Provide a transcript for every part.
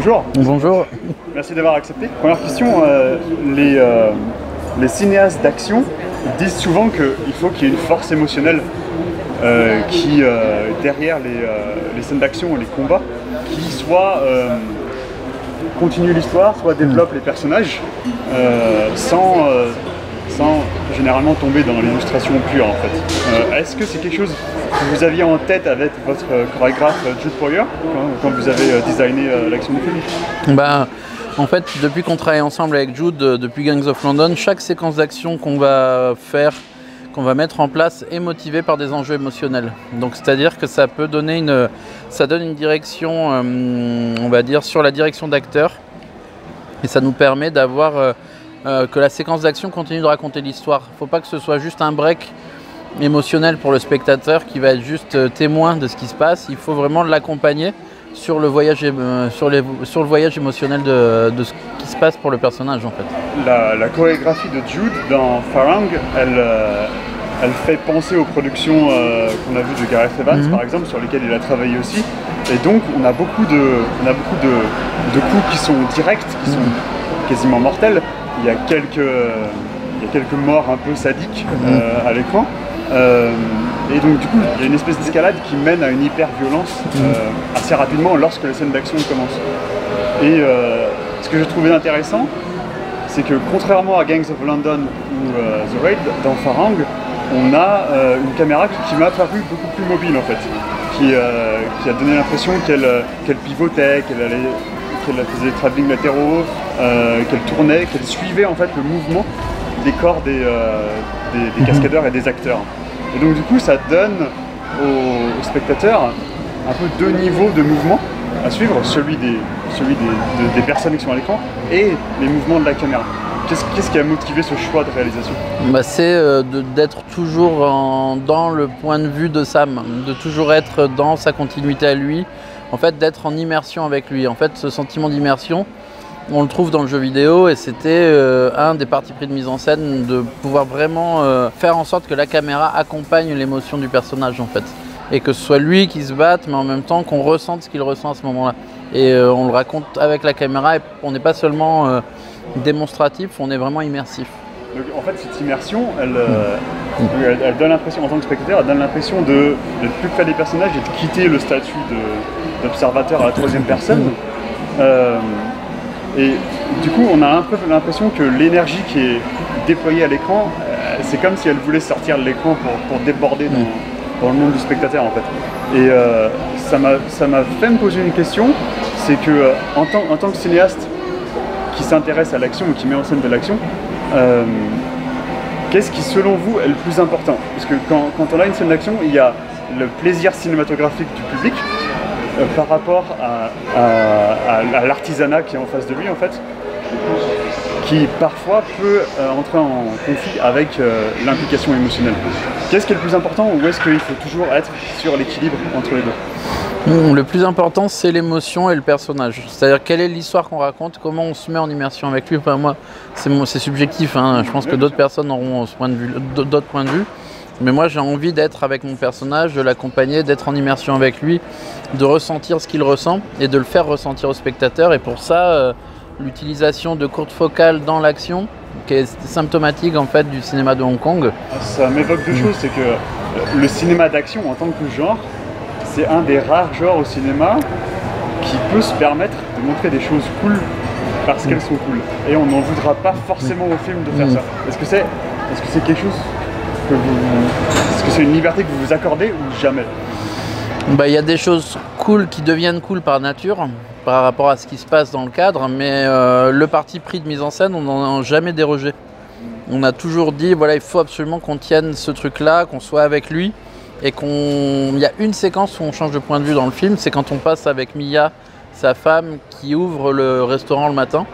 Bonjour. Bonjour. Merci d'avoir accepté. Première question, les cinéastes d'action disent souvent qu'il faut qu'il y ait une force émotionnelle qui, derrière les scènes d'action et les combats, qui soit continue l'histoire, soit développe les personnages sans généralement tomber dans l'illustration pure en fait. Est-ce que c'est quelque chose que vous aviez en tête avec votre chorégraphe Jude Poyer quand vous avez designé l'action du film? En fait, depuis qu'on travaille ensemble avec Jude, depuis Gangs of London, chaque séquence d'action qu'on va faire, qu'on va mettre en place est motivée par des enjeux émotionnels. Donc c'est-à-dire que ça peut donner ça donne une direction, on va dire, sur la direction d'acteur. Et ça nous permet d'avoir que la séquence d'action continue de raconter l'histoire. Il ne faut pas que ce soit juste un break émotionnel pour le spectateur qui va être juste témoin de ce qui se passe. Il faut vraiment l'accompagner sur le voyage, sur le voyage émotionnel de ce qui se passe pour le personnage en fait. La chorégraphie de Jude dans Farang, elle fait penser aux productions qu'on a vues de Gareth Evans par exemple, sur lesquelles il a travaillé aussi. Et donc on a beaucoup de coups qui sont directs, qui sont quasiment mortels. Il y a quelques morts un peu sadiques à l'écran. Et donc du coup, il y a une espèce d'escalade qui mène à une hyper-violence assez rapidement lorsque les scènes d'action commencent. Et ce que j'ai trouvé intéressant, c'est que contrairement à Gangs of London ou The Raid, dans Farang, on a une caméra qui m'a paru beaucoup plus mobile en fait, qui a donné l'impression qu'elle pivotait, qu'elle faisait des travelling latéraux, qu'elle tournait, qu'elle suivait en fait le mouvement des corps des cascadeurs et des acteurs. Et donc du coup ça donne aux spectateurs un peu deux niveaux de mouvement à suivre, celui des personnes qui sont à l'écran et les mouvements de la caméra. Qu'est-ce qui a motivé ce choix de réalisation? C'est d'être toujours dans le point de vue de Sam, de toujours être dans sa continuité à lui, en fait d'être en immersion avec lui. En fait ce sentiment d'immersion, on le trouve dans le jeu vidéo et c'était un des partis pris de mise en scène de pouvoir vraiment faire en sorte que la caméra accompagne l'émotion du personnage en fait. Et que ce soit lui qui se batte mais en même temps qu'on ressente ce qu'il ressent à ce moment-là. Et on le raconte avec la caméra et on n'est pas seulement démonstratif, on est vraiment immersif. Donc en fait cette immersion, elle donne l'impression, en tant que spectateur, elle donne l'impression d'être plus près des personnages et de quitter le statut d'observateur à la troisième personne. Et du coup, on a un peu l'impression que l'énergie qui est déployée à l'écran, c'est comme si elle voulait sortir de l'écran pour déborder dans le monde du spectateur en fait. Et ça m'a fait me poser une question, c'est que en tant que cinéaste qui s'intéresse à l'action ou qui met en scène de l'action, qu'est-ce qui selon vous est le plus important? Parce que quand on a une scène d'action, il y a le plaisir cinématographique du public, par rapport à l'artisanat qui est en face de lui en fait, qui parfois peut entrer en conflit avec l'implication émotionnelle. Qu'est-ce qui est le plus important ou est-ce qu'il faut toujours être sur l'équilibre entre les deux? Le plus important c'est l'émotion et le personnage, c'est-à-dire quelle est l'histoire qu'on raconte, comment on se met en immersion avec lui. Enfin, moi c'est subjectif, hein. Je pense que d'autres personnes auront ce point de vue, d'autres points de vue. Mais moi j'ai envie d'être avec mon personnage, de l'accompagner, d'être en immersion avec lui, de ressentir ce qu'il ressent et de le faire ressentir au spectateur. Et pour ça, l'utilisation de courtes focales dans l'action, qui est symptomatique en fait du cinéma de Hong Kong. Ça m'évoque deux choses, c'est que le cinéma d'action en tant que genre, c'est un des rares genres au cinéma qui peut se permettre de montrer des choses cool parce qu'elles sont cool. Et on n'en voudra pas forcément au film de faire ça. Est-ce que c'est quelque chose est-ce que c'est une liberté que vous vous accordez ou jamais? Il y a des choses cool qui deviennent cool par nature, par rapport à ce qui se passe dans le cadre, mais le parti pris de mise en scène, on n'en a jamais dérogé. On a toujours dit, voilà, il faut absolument qu'on tienne ce truc-là, qu'on soit avec lui, et il y a une séquence où on change de point de vue dans le film, c'est quand on passe avec Mia, sa femme, qui ouvre le restaurant le matin,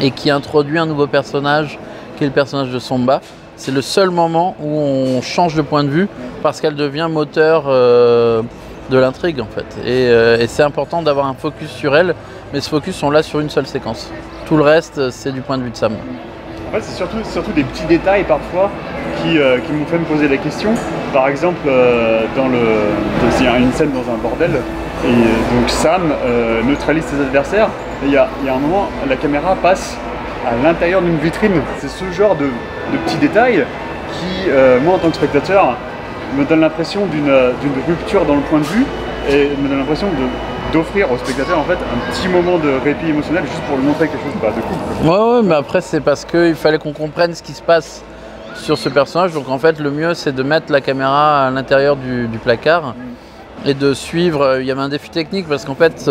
et qui introduit un nouveau personnage, qui est le personnage de Somba. C'est le seul moment où on change de point de vue parce qu'elle devient moteur de l'intrigue en fait. Et c'est important d'avoir un focus sur elle, mais ce focus on l'a sur une seule séquence. Tout le reste c'est du point de vue de Sam. En fait c'est surtout des petits détails parfois qui m'ont fait me poser la question. Par exemple, il y a une scène dans un bordel donc Sam neutralise ses adversaires. Et il y a un moment, la caméra passe à l'intérieur d'une vitrine. C'est ce genre de petits détails qui, moi en tant que spectateur, me donne l'impression d'une rupture dans le point de vue et me donne l'impression d'offrir au spectateur en fait un petit moment de répit émotionnel juste pour lui montrer quelque chose de cool. Ouais, mais après c'est parce qu'il fallait qu'on comprenne ce qui se passe sur ce personnage. Donc en fait le mieux c'est de mettre la caméra à l'intérieur du placard et de suivre. Il y avait un défi technique parce qu'en fait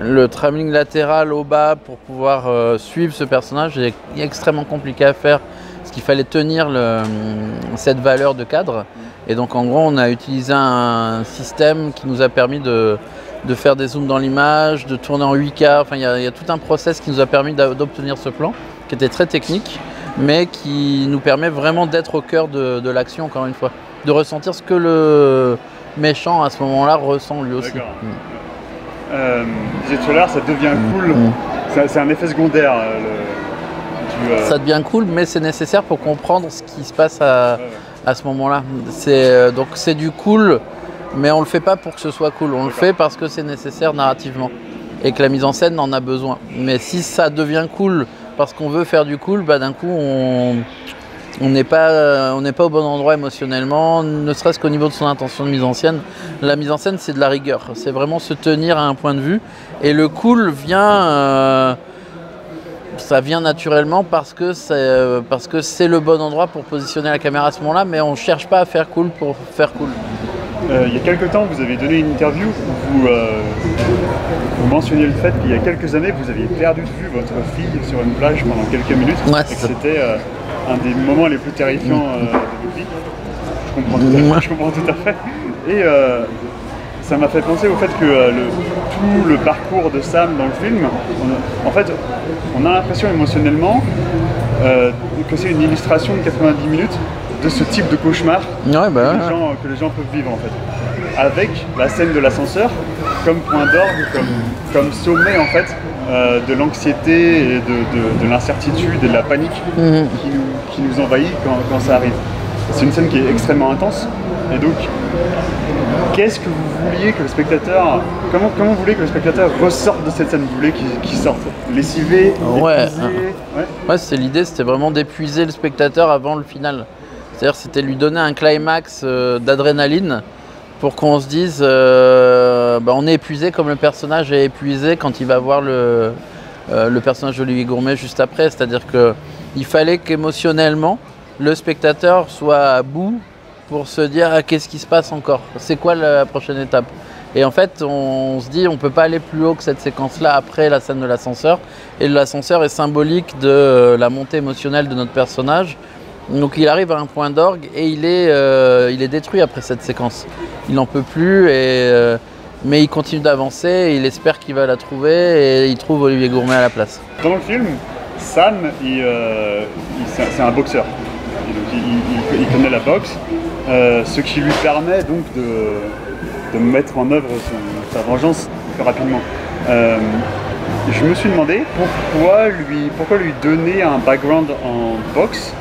le travelling latéral au bas pour pouvoir suivre ce personnage est extrêmement compliqué à faire parce qu'il fallait tenir cette valeur de cadre. Et donc en gros on a utilisé un système qui nous a permis de faire des zooms dans l'image, de tourner en 8K. Enfin il y a tout un process qui nous a permis d'obtenir ce plan qui était très technique mais qui nous permet vraiment d'être au cœur de l'action encore une fois. De ressentir ce que le méchant à ce moment-là ressent lui aussi. Je disais tout à l'heure, ça devient cool. C'est un effet secondaire. Ça devient cool mais c'est nécessaire pour comprendre ce qui se passe à ce moment-là. Donc c'est du cool, mais on le fait pas pour que ce soit cool. On le fait parce que c'est nécessaire narrativement et que la mise en scène en a besoin. Mais si ça devient cool parce qu'on veut faire du cool, bah d'un coup on n'est pas au bon endroit émotionnellement, ne serait-ce qu'au niveau de son intention de mise en scène. La mise en scène c'est de la rigueur, c'est vraiment se tenir à un point de vue et le cool vient ça vient naturellement parce que c'est le bon endroit pour positionner la caméra à ce moment-là, mais on ne cherche pas à faire cool pour faire cool. Il y a quelques temps, vous avez donné une interview où vous mentionniez le fait qu'il y a quelques années, vous aviez perdu de vue votre fille sur une plage pendant quelques minutes, ouais, et que c'était un des moments les plus terrifiants de votre vie. Je comprends tout à fait. Et ça m'a fait penser au fait que tout le parcours de Sam dans le film, on a l'impression émotionnellement que c'est une illustration de 90 minutes de ce type de cauchemar que les gens peuvent vivre en fait. Avec la scène de l'ascenseur comme point d'orgue, comme sommet en fait de l'anxiété et de l'incertitude et de la panique qui nous envahit quand ça arrive. C'est une scène qui est extrêmement intense et donc qu'est-ce que vous vouliez que le spectateur, comment vous voulez que le spectateur ressorte de cette scène? Vous voulez qu'il sorte lessivé, ouais, c'est l'idée, c'était vraiment d'épuiser le spectateur avant le final. C'est-à-dire c'était lui donner un climax d'adrénaline pour qu'on se dise on est épuisé comme le personnage est épuisé quand il va voir le personnage d'Olivier Gourmet juste après. C'est-à-dire qu'il fallait qu'émotionnellement le spectateur soit à bout pour se dire qu'est-ce qui se passe encore, c'est quoi la prochaine étape. Et en fait on se dit on peut pas aller plus haut que cette séquence là après la scène de l'ascenseur, et l'ascenseur est symbolique de la montée émotionnelle de notre personnage. Donc il arrive à un point d'orgue et il est détruit après cette séquence, il n'en peut plus mais il continue d'avancer et il espère qu'il va la trouver et il trouve Olivier Gourmet à la place. Dans le film, Sam c'est un boxeur. Il connaît la boxe, ce qui lui permet donc de mettre en œuvre sa vengeance plus rapidement. Je me suis demandé pourquoi lui donner un background en boxe.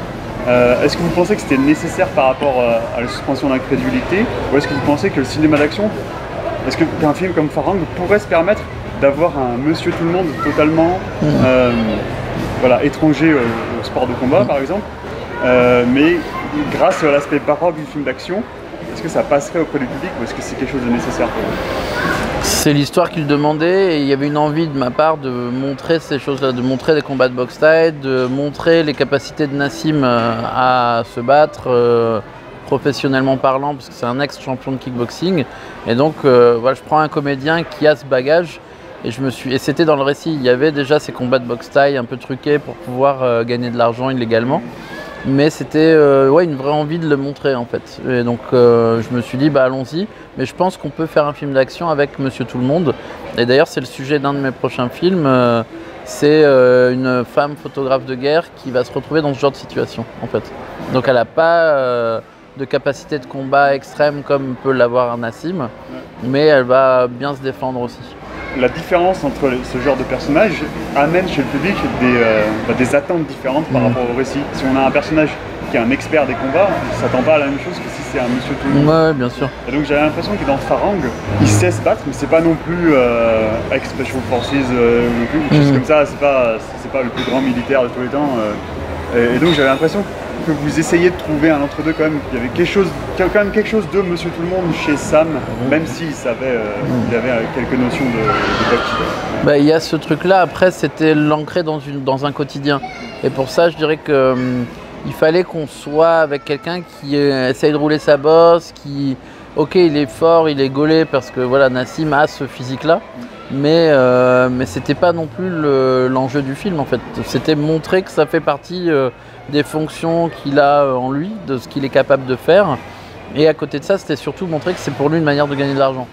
Est-ce que vous pensez que c'était nécessaire par rapport à la suspension d'incrédulité, ou est-ce que vous pensez que le cinéma d'action, est-ce qu'un film comme Farang pourrait se permettre d'avoir un monsieur tout le monde totalement étranger au sport de combat par exemple, mais grâce à l'aspect baroque du film d'action, est-ce que ça passerait auprès du public ou est-ce que c'est quelque chose de nécessaire pour vous? C'est l'histoire qu'il demandait et il y avait une envie de ma part de montrer ces choses-là, de montrer des combats de boxe thaï, de montrer les capacités de Nassim à se battre professionnellement parlant, parce que c'est un ex-champion de kickboxing. Et donc je prends un comédien qui a ce bagage et c'était dans le récit, il y avait déjà ces combats de boxe thaï un peu truqués pour pouvoir gagner de l'argent illégalement. Mais c'était une vraie envie de le montrer en fait. Et donc je me suis dit allons-y, mais je pense qu'on peut faire un film d'action avec Monsieur Tout-le-Monde. Et d'ailleurs c'est le sujet d'un de mes prochains films, c'est une femme photographe de guerre qui va se retrouver dans ce genre de situation en fait. Donc elle n'a pas de capacité de combat extrême comme peut l'avoir un Nassim, mais elle va bien se défendre aussi. la différence entre ce genre de personnages amène chez le public des attentes différentes par rapport au récit. Si on a un personnage qui est un expert des combats, on s'attend pas à la même chose que si c'est un monsieur tout le monde. Ouais, bien sûr. Et donc j'avais l'impression que dans Farang, il sait se battre, mais c'est pas non plus ex-Special Forces ou quelque chose comme ça, c'est pas le plus grand militaire de tous les temps. Et donc j'avais l'impression que vous essayez de trouver un entre-deux quand même. Il y avait quand même quelque chose de Monsieur Tout le Monde chez Sam, même s'il savait, il avait quelques notions de boxe. Bah, il y a ce truc-là. Après, c'était l'ancrer dans un quotidien. Et pour ça, je dirais que il fallait qu'on soit avec quelqu'un qui essaye de rouler sa bosse, ok, il est fort, il est gaulé parce que voilà, Nassim a ce physique-là. Mais c'était pas non plus l'enjeu du film en fait. C'était montrer que ça fait partie des fonctions qu'il a en lui, de ce qu'il est capable de faire. Et à côté de ça, c'était surtout montrer que c'est pour lui une manière de gagner de l'argent.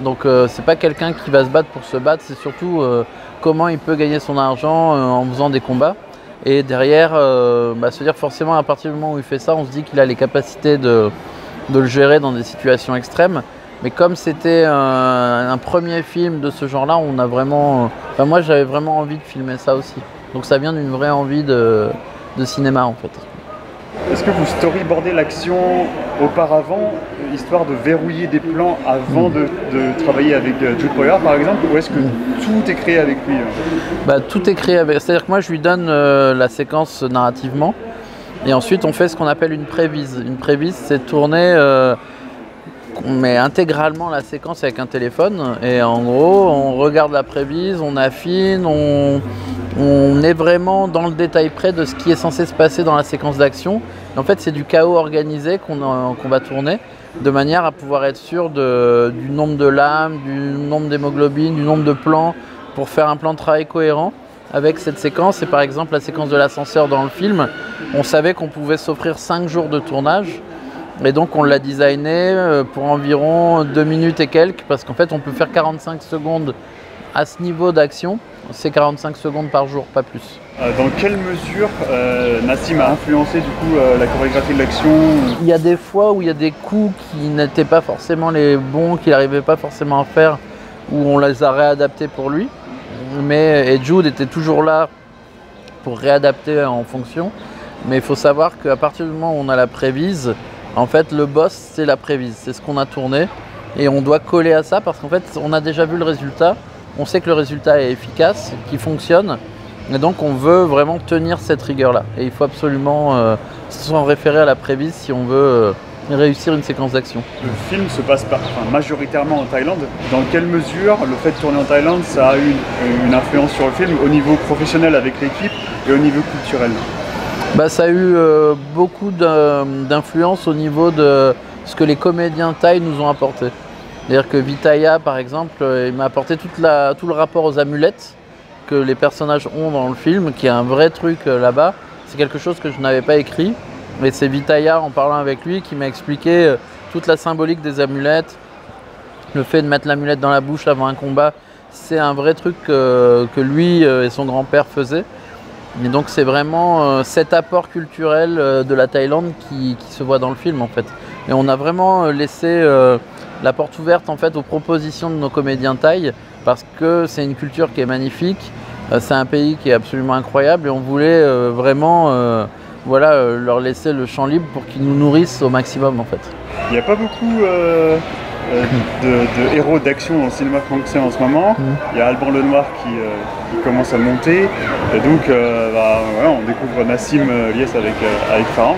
Donc c'est pas quelqu'un qui va se battre pour se battre, c'est surtout comment il peut gagner son argent en faisant des combats. Et derrière, se dire forcément à partir du moment où il fait ça, on se dit qu'il a les capacités de le gérer dans des situations extrêmes. Mais comme c'était un premier film de ce genre-là, on a vraiment... moi, j'avais vraiment envie de filmer ça aussi. Donc ça vient d'une vraie envie de cinéma, en fait. Est-ce que vous storyboardez l'action auparavant, histoire de verrouiller des plans avant de travailler avec Jude Poyer, par exemple, ou est-ce que tout est créé avec lui? Tout est créé avec... C'est-à-dire que moi, je lui donne la séquence narrativement, et ensuite, on fait ce qu'on appelle une prévise. Une prévise, c'est tourner... on met intégralement la séquence avec un téléphone et en gros on regarde la prévise, on affine, on est vraiment dans le détail près de ce qui est censé se passer dans la séquence d'action. En fait c'est du chaos organisé qu'on va tourner de manière à pouvoir être sûr du nombre de lames, du nombre d'hémoglobines, du nombre de plans pour faire un plan de travail cohérent avec cette séquence. Et par exemple la séquence de l'ascenseur dans le film, on savait qu'on pouvait s'offrir 5 jours de tournage. Et donc on l'a designé pour environ 2 minutes et quelques, parce qu'en fait on peut faire 45 secondes à ce niveau d'action, c'est 45 secondes par jour, pas plus. Dans quelle mesure Nassim a influencé du coup la chorégraphie de l'action? Il y a des fois où il y a des coups qui n'étaient pas forcément les bons, qu'il n'arrivait pas forcément à faire, où on les a réadaptés pour lui. Et Jude était toujours là pour réadapter en fonction. Mais il faut savoir qu'à partir du moment où on a la prévise, en fait, le boss, c'est la prévise, c'est ce qu'on a tourné et on doit coller à ça parce qu'en fait, on a déjà vu le résultat, on sait que le résultat est efficace, qu'il fonctionne et donc on veut vraiment tenir cette rigueur-là. Et il faut absolument s'en référer à la prévise si on veut réussir une séquence d'action. Le film se passe majoritairement en Thaïlande. Dans quelle mesure le fait de tourner en Thaïlande, ça a eu une influence sur le film au niveau professionnel avec l'équipe et au niveau culturel? Ça a eu beaucoup d'influence au niveau de ce que les comédiens thaïs nous ont apporté. C'est-à-dire que Vitaya, par exemple, il m'a apporté tout le rapport aux amulettes que les personnages ont dans le film, qui est un vrai truc là-bas. C'est quelque chose que je n'avais pas écrit. Et c'est Vitaya, en parlant avec lui, qui m'a expliqué toute la symbolique des amulettes. Le fait de mettre l'amulette dans la bouche avant un combat, c'est un vrai truc que lui et son grand-père faisaient. Et donc c'est vraiment cet apport culturel de la Thaïlande qui se voit dans le film en fait. Et on a vraiment laissé la porte ouverte en fait aux propositions de nos comédiens thaïs parce que c'est une culture qui est magnifique, c'est un pays qui est absolument incroyable et on voulait vraiment leur laisser le champ libre pour qu'ils nous nourrissent au maximum en fait. Il n'y a pas beaucoup de héros d'action dans le cinéma français en ce moment. Il y a Alban Lenoir qui commence à monter. Et donc, on découvre Nassim Liès avec Farang.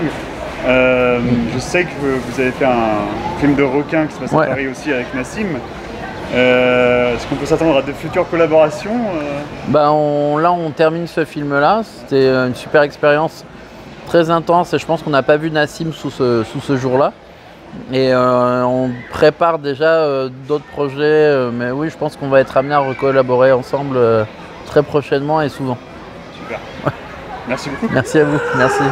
Je sais que vous avez fait un film de requin qui se passe à Paris aussi avec Nassim. Est-ce qu'on peut s'attendre à de futures collaborations? Là, on termine ce film-là. C'était une super expérience très intense et je pense qu'on n'a pas vu Nassim sous ce jour-là. Et on prépare déjà d'autres projets, mais oui, je pense qu'on va être amené à recollaborer ensemble très prochainement et souvent. Super. Merci beaucoup. Merci à vous. Merci.